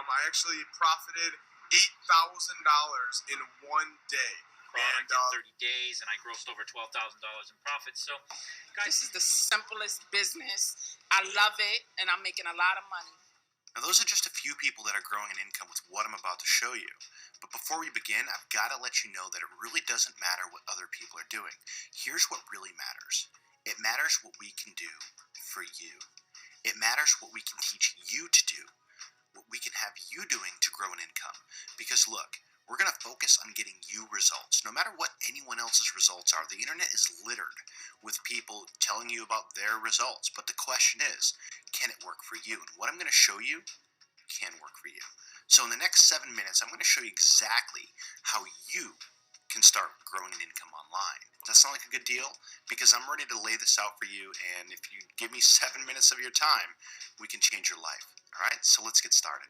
I actually profited $8,000 in one day. Product in 30 days, and I grossed over $12,000 in profits. So, guys, this is the simplest business. I love it, and I'm making a lot of money. Now, those are just a few people that are growing an income with what I'm about to show you. But before we begin, I've got to let you know that it really doesn't matter what other people are doing. Here's what really matters. It matters what we can do for you. It matters what we can teach you to do, what we can have you doing to grow an income. Because look, we're going to focus on getting you results. No matter what anyone else's results are, the internet is littered with people telling you about their results. But the question is, can it work for you? And what I'm going to show you can work for you. So in the next 7 minutes, I'm going to show you exactly how you can start growing an income online. Does that sound like a good deal? Because I'm ready to lay this out for you, and if you give me 7 minutes of your time, we can change your life. All right, so let's get started.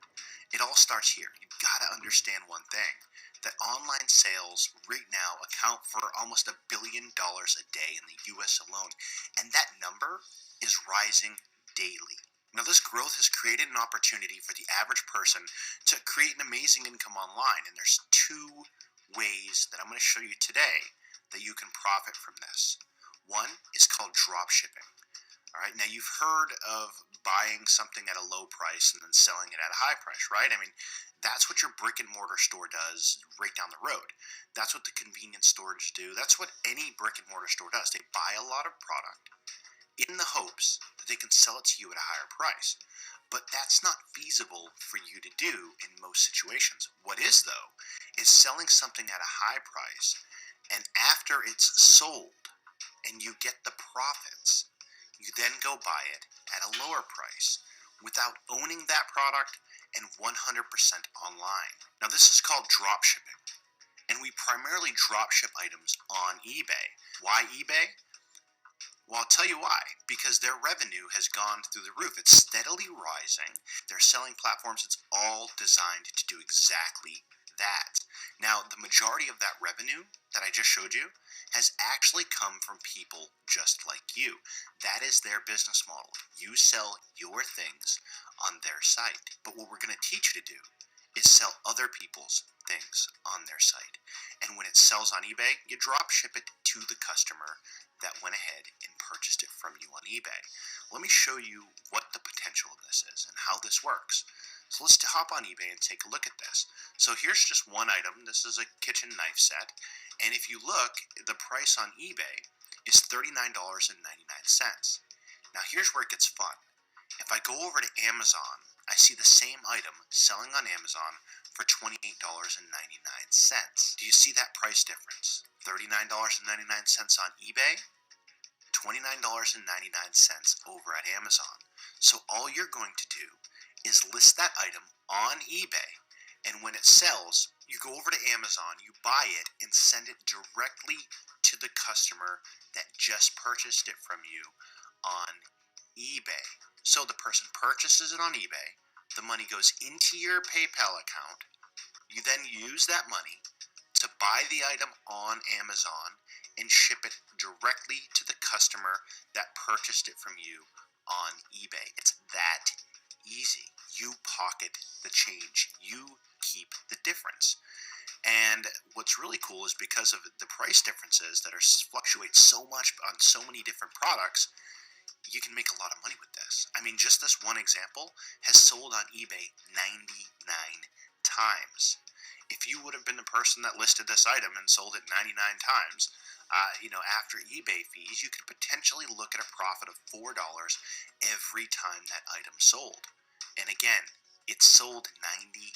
It all starts here. You've got to understand one thing, that online sales right now account for almost $1 billion a day in the US alone, and that number is rising daily. Now, this growth has created an opportunity for the average person to create an amazing income online, and there's two ways that I'm going to show you today that you can profit from this. One is called drop shipping. All right, now you've heard of buying something at a low price and then selling it at a high price, right? I mean, that's what your brick and mortar store does right down the road. That's what the convenience stores do. That's what any brick and mortar store does. They buy a lot of product in the hopes that they can sell it to you at a higher price. But that's not feasible for you to do in most situations. What is, though, is selling something at a high price, and after it's sold and you get the profits, you then go buy it at a lower price without owning that product and 100% online. Now, this is called drop shipping, and we primarily drop ship items on eBay. Why eBay? Well, I'll tell you why. Because their revenue has gone through the roof. It's steadily rising. They're selling platforms. It's all designed to do exactly that. Now, the majority of that revenue that I just showed you has actually come from people just like you. That is their business model. You sell your things on their site. But what we're going to teach you to do is sell other people's things on their site. And when it sells on eBay, you drop ship it to the customer that went ahead and purchased it from you on eBay. Let me show you what the potential of this is and how this works. So let's hop on eBay and take a look at this. So here's just one item. This is a kitchen knife set. And if you look, the price on eBay is $39.99. Now here's where it gets fun. If I go over to Amazon, I see the same item selling on Amazon for $28.99. Do you see that price difference? $39.99 on eBay, $29.99 over at Amazon. So all you're going to do is list that item on eBay, and when it sells, you go over to Amazon, you buy it, and send it directly to the customer that just purchased it from you on eBay. So the person purchases it on eBay, the money goes into your PayPal account, you then use that money to buy the item on Amazon and ship it directly to the customer that purchased it from you on eBay. It's that easy. You pocket the change. You keep the difference. And what's really cool is because of the price differences that fluctuate so much on so many different products, you can make a lot of money with this. I mean, just this one example has sold on eBay 99 times. If you would have been the person that listed this item and sold it 99 times, after eBay fees, you could potentially look at a profit of $4 every time that item sold. And again, it sold 99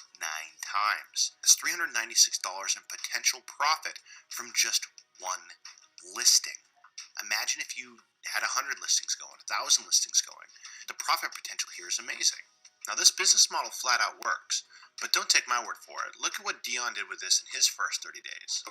times. That's $396 in potential profit from just one listing. Imagine if you had 100 listings going, 1,000 listings going. The profit potential here is amazing. Now, this business model flat out works, but don't take my word for it. Look at what Dion did with this in his first 30 days.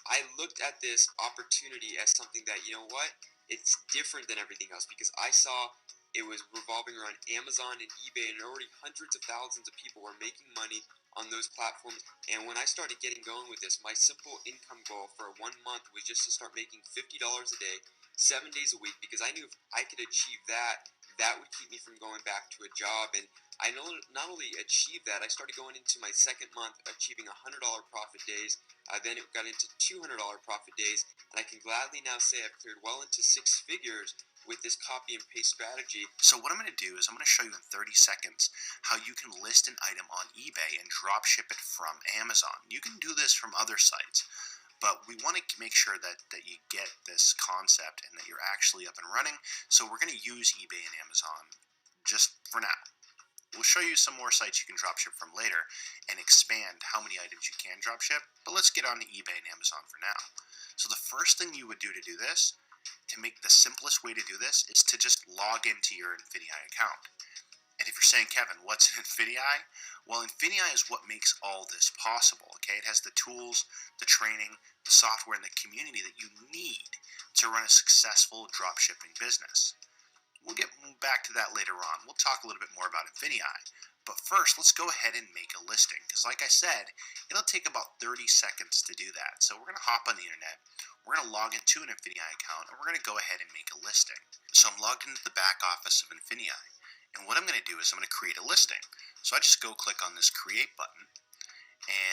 I looked at this opportunity as something that, you know what, it's different than everything else, because I saw it was revolving around Amazon and eBay, and already hundreds of thousands of people were making money on those platforms. And when I started getting going with this, my simple income goal for 1 month was just to start making $50 a day, 7 days a week, because I knew if I could achieve that, that would keep me from going back to a job. And I not only achieved that, I started going into my second month achieving $100 profit days. Then it got into $200 profit days, and I can gladly now say I've cleared well into 6 figures with this copy and paste strategy. So what I'm going to do is I'm going to show you in 30 seconds how you can list an item on eBay and drop ship it from Amazon. You can do this from other sites, but we want to make sure that you get this concept and that you're actually up and running. So we're going to use eBay and Amazon just for now. We'll show you some more sites you can dropship from later and expand how many items you can dropship, but let's get on to eBay and Amazon for now. So the first thing you would do to do this, to make the simplest way to do this, is to just log into your INFINii account. And if you're saying, Kevin, what's an INFINii? Well, INFINii is what makes all this possible, okay? It has the tools, the training, the software, and the community that you need to run a successful dropshipping business. We'll get back to that later on. We'll talk a little bit more about INFINii. But first, let's go ahead and make a listing. Because like I said, it'll take about 30 seconds to do that. So we're going to hop on the internet. We're going to log into an INFINii account, and we're going to go ahead and make a listing. So I'm logged into the back office of INFINii. And what I'm going to do is I'm going to create a listing. So I just go click on this create button.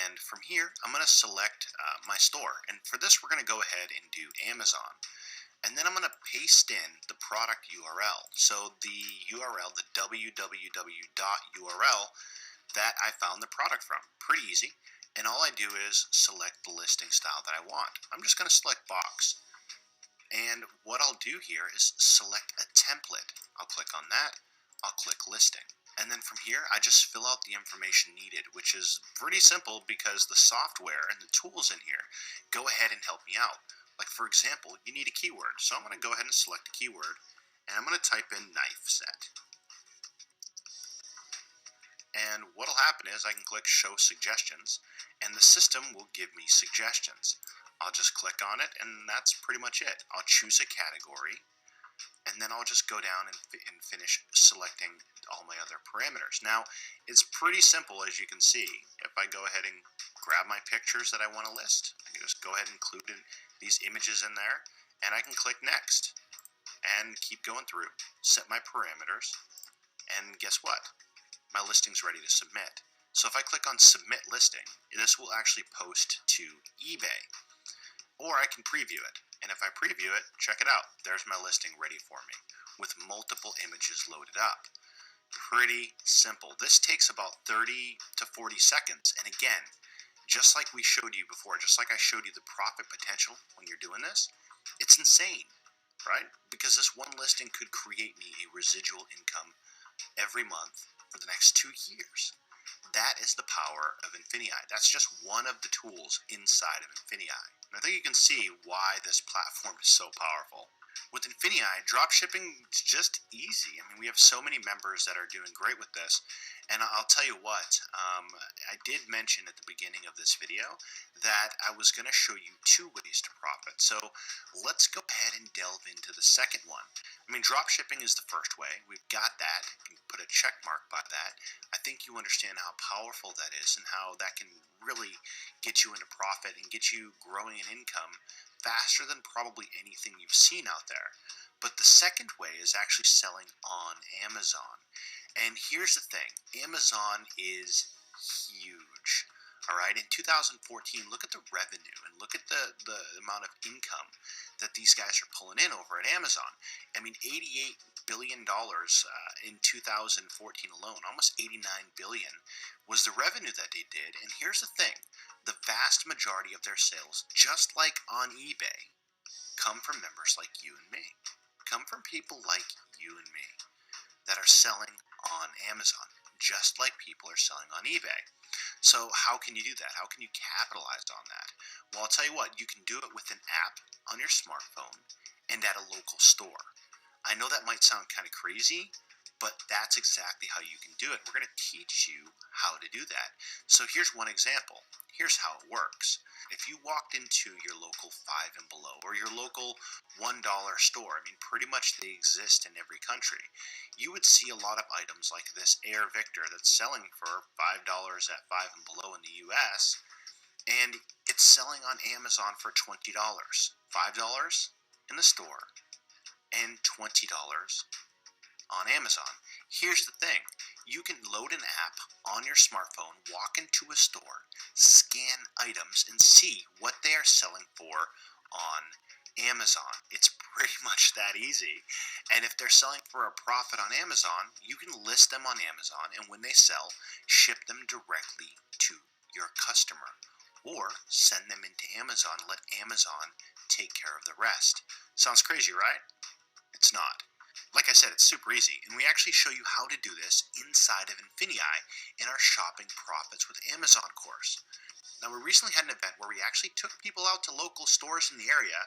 And from here, I'm going to select my store. And for this, we're going to go ahead and do Amazon. And then I'm going to paste in the product URL. So the URL, the www.url that I found the product from. Pretty easy. And all I do is select the listing style that I want. I'm just going to select box. And what I'll do here is select a template. I'll click on that. I'll click listing. And then from here, I just fill out the information needed, which is pretty simple because the software and the tools in here go ahead and help me out. Like for example, you need a keyword. So I'm going to go ahead and select a keyword, and I'm going to type in knife set. And what will happen is I can click show suggestions, and the system will give me suggestions. I'll just click on it, and that's pretty much it. I'll choose a category, and then I'll just go down and finish selecting all my other parameters. Now, it's pretty simple, as you can see. If I go ahead and grab my pictures that I want to list, I can just go ahead and include these images in there, and I can click next and keep going through, set my parameters, and guess what? My listing's ready to submit. So if I click on submit listing, this will actually post to eBay, or I can preview it. And if I preview it, check it out. There's my listing ready for me with multiple images loaded up. Pretty simple. This takes about 30 to 40 seconds. And again, just like we showed you before, just like I showed you the profit potential when you're doing this, it's insane, right? Because this one listing could create me a residual income every month for the next 2 years. That is the power of INFINii. That's just one of the tools inside of INFINii. And I think you can see why this platform is so powerful. With INFINii, dropshipping is just easy. I mean, we have so many members that are doing great with this. And I'll tell you what, I did mention at the beginning of this video that I was going to show you 2 ways to profit. So let's go ahead and delve into the second one. I mean, dropshipping is the first way. We've got that. You can put a check mark by that. I think you understand how powerful that is and how that can really get you into profit and get you growing in income faster than probably anything you've seen out there. But the second way is actually selling on Amazon. And here's the thing, Amazon is huge. All right, in 2014, look at the revenue and look at the amount of income that these guys are pulling in over at Amazon. I mean, $88 billion in 2014 alone, almost $89 billion was the revenue that they did. And here's the thing, the vast majority of their sales, just like on eBay, come from members like you and me, come from people like you and me that are selling on Amazon, just like people are selling on eBay. So how can you do that? How can you capitalize on that? Well, I'll tell you what, you can do it with an app on your smartphone and at a local store. I know that might sound kind of crazy, But that's exactly how you can do it. We're going to teach you how to do that. So here's one example. Here's how it works. If you walked into your local Five and Below or your local $1 store, I mean, pretty much they exist in every country, you would see a lot of items like this Air Victor that's selling for $5 at Five and Below in the US, and it's selling on Amazon for $20. $5 in the store and $20 on Amazon. Here's the thing. You can load an app on your smartphone, walk into a store, scan items, and see what they are selling for on Amazon. It's pretty much that easy. And if they're selling for a profit on Amazon, you can list them on Amazon, and when they sell, ship them directly to your customer. Or send them into Amazon, let Amazon take care of the rest. Sounds crazy, right? It's not. Like I said, it's super easy, and we actually show you how to do this inside of INFINii in our Shopping Profits with Amazon course. Now, we recently had an event where we actually took people out to local stores in the area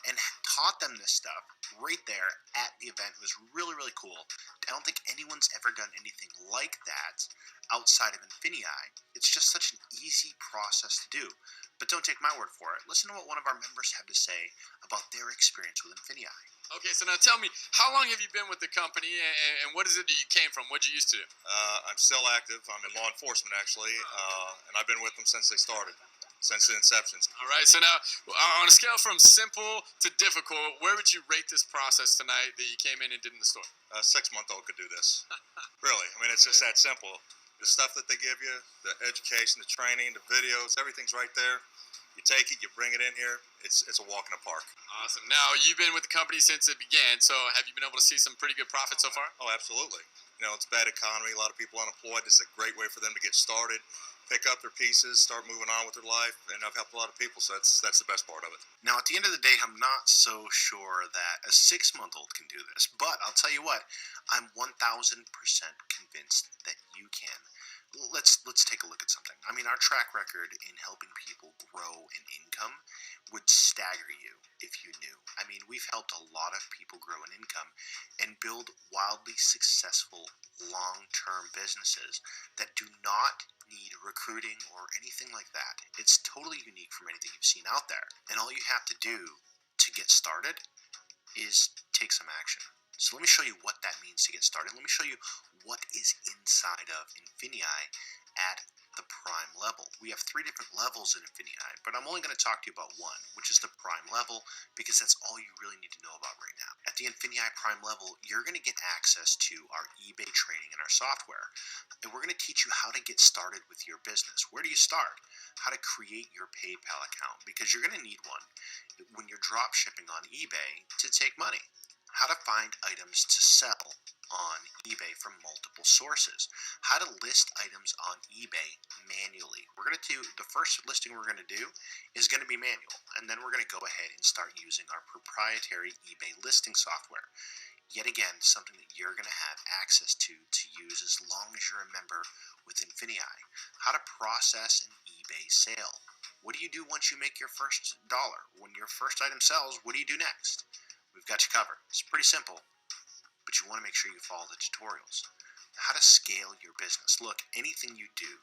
and taught them this stuff right there at the event. It was really, really cool. I don't think anyone's ever done anything like that outside of INFINii. It's just such an easy process to do. But don't take my word for it. Listen to what one of our members had to say about their experience with INFINii. Okay, so now tell me, how long have you been with the company, and what is it that you came from? What did you used to do? I'm still active. I'm in law enforcement, actually, and I've been with them since they started, since the inception. All right, so now, on a scale from simple to difficult, where would you rate this process tonight that you came in and did in the store? A 6-month-old could do this. Really. I mean, it's just that simple. The stuff that they give you, the education, the training, the videos, everything's right there. You take it, you bring it in here, it's a walk in the park. Awesome. Now, you've been with the company since it began, so have you been able to see some pretty good profits so far? Oh, absolutely. You know, it's a bad economy, a lot of people unemployed. This is a great way for them to get started, pick up their pieces, start moving on with their life, and I've helped a lot of people, so that's the best part of it. Now, at the end of the day, I'm not so sure that a 6-month-old can do this, but I'll tell you what, I'm 1,000% convinced that you can. Let's take a look at something. I mean, our track record in helping people grow in income would stagger you if you knew. I mean, we've helped a lot of people grow in income and build wildly successful long-term businesses that do not need recruiting or anything like that. It's totally unique from anything you've seen out there. And all you have to do to get started is take some action. So let me show you what that means to get started. Let me show you what is inside of INFINii at the prime level. We have 3 different levels in INFINii, but I'm only going to talk to you about one, which is the prime level, because that's all you really need to know about right now. At the INFINii prime level, you're going to get access to our eBay training and our software, and we're going to teach you how to get started with your business. Where do you start? How to create your PayPal account, because you're going to need one when you're drop shipping on eBay to take money. How to find items to sell on eBay from multiple sources. How to list items on eBay manually. We're going to do, the first listing we're going to do is going to be manual, and then we're going to go ahead and start using our proprietary eBay listing software. Yet again, something that you're going to have access to use as long as you're a member with INFINii. How to process an eBay sale. What do you do once you make your first dollar? When your first item sells, what do you do next? We've got you covered. It's pretty simple, but you want to make sure you follow the tutorials. How to scale your business. Look, anything you do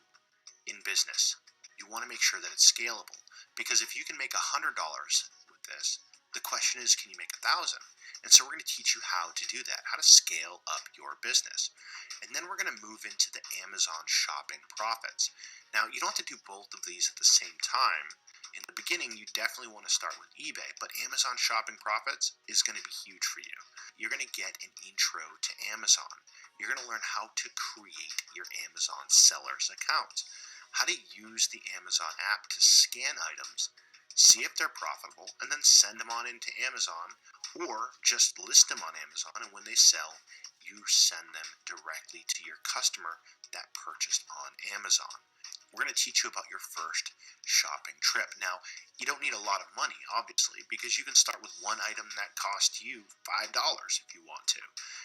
in business, you want to make sure that it's scalable, because if you can make $100 with this, the question is, can you make 1,000? And so we're going to teach you how to do that, how to scale up your business. And then we're going to move into the Amazon shopping profits. Now, you don't have to do both of these at the same time. In the beginning, you definitely want to start with eBay, but Amazon shopping profits is going to be huge for you. You're going to get an intro to Amazon. You're going to learn how to create your Amazon seller's account, how to use the Amazon app to scan items, see if they're profitable, and then send them on into Amazon, or just list them on Amazon, and when they sell, you send them directly to your customer that purchased on Amazon. We're going to teach you about your first shopping trip. Now, you don't need a lot of money, obviously, because you can start with one item that costs you $5 if you want to,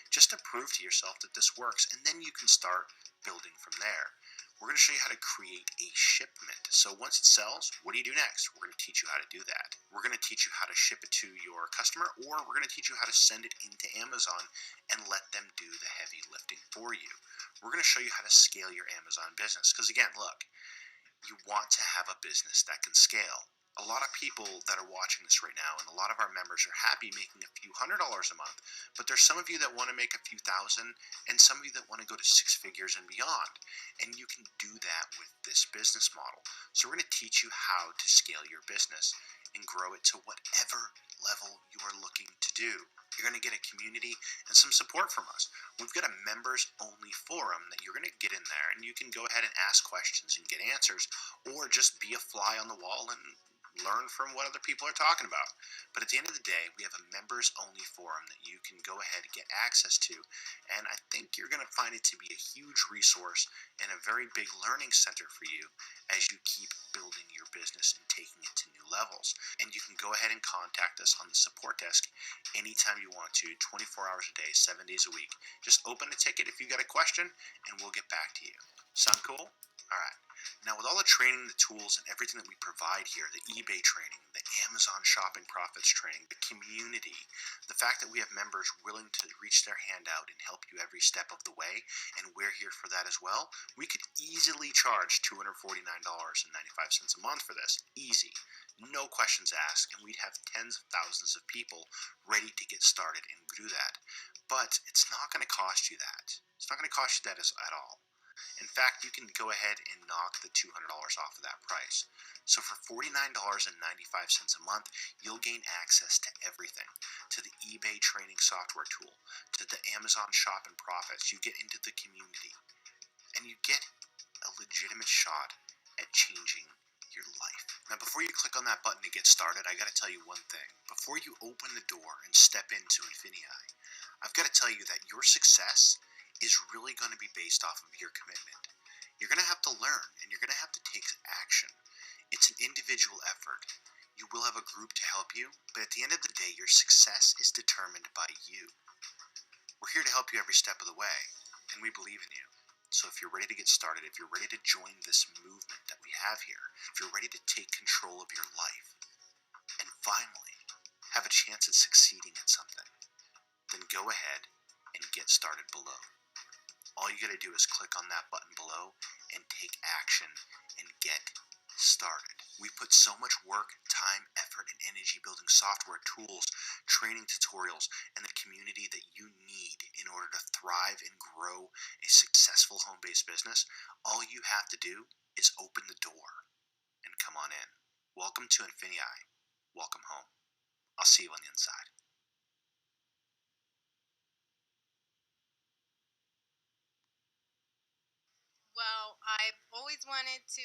just to prove to yourself that this works, and then you can start building from there. We're going to show you how to create a shipment. So once it sells, what do you do next? We're going to teach you how to do that. We're going to teach you how to ship it to your customer, or we're going to teach you how to send it into Amazon and let them do the heavy lifting for you. We're going to show you how to scale your Amazon business. Because again, look, you want to have a business that can scale. A lot of people that are watching this right now, and a lot of our members are happy making a few $100s a month, but there's some of you that want to make a few thousand, and some of you that want to go to 6 figures and beyond. And you can do that with this business model. So we're going to teach you how to scale your business and grow it to whatever level you are looking to do. You're going to get a community and some support from us. We've got a members only forum that you're going to get in there, and you can go ahead and ask questions and get answers, or just be a fly on the wall and learn from what other people are talking about. But at the end of the day, we have a members only forum that you can go ahead and get access to, and I think you're going to find it to be a huge resource and a very big learning center for you as you keep building your business and taking it to new levels. And you can go ahead and contact us on the support desk anytime you want to, 24 hours a day, 7 days a week. Just open a ticket if you got a question, and we'll get back to you. Sound cool? All right. Now, with all the training, the tools, and everything that we provide here, the eBay training, the Amazon shopping profits training, the community, the fact that we have members willing to reach their hand out and help you every step of the way, and we're here for that as well, we could easily charge $249.95 a month for this. Easy. No questions asked, and we'd have tens of thousands of people ready to get started and do that. But it's not going to cost you that. It's not going to cost you that at all. In fact, you can go ahead and knock the $200 off of that price. So for $49.95 a month, you'll gain access to everything. To the eBay training software tool, to the Amazon shop and profits. You get into the community, and you get a legitimate shot at changing your life. Now, before you click on that button to get started, I got to tell you one thing. Before you open the door and step into INFINii, I've got to tell you that your success is really going to be based off of your commitment. You're going to have to learn, and you're going to have to take action. It's an individual effort. You will have a group to help you, but at the end of the day, your success is determined by you. We're here to help you every step of the way, and we believe in you. So if you're ready to get started, if you're ready to join this movement that we have here, if you're ready to take control of your life, and finally have a chance at succeeding at something, then go ahead and get started below. All you got to do is click on that button below and take action and get started. We put so much work, time, effort, and energy building software, tools, training tutorials, and the community that you need in order to thrive and grow a successful home-based business. All you have to do is open the door and come on in. Welcome to INFINii. Welcome home. I'll see you on the inside. Well, I've always wanted to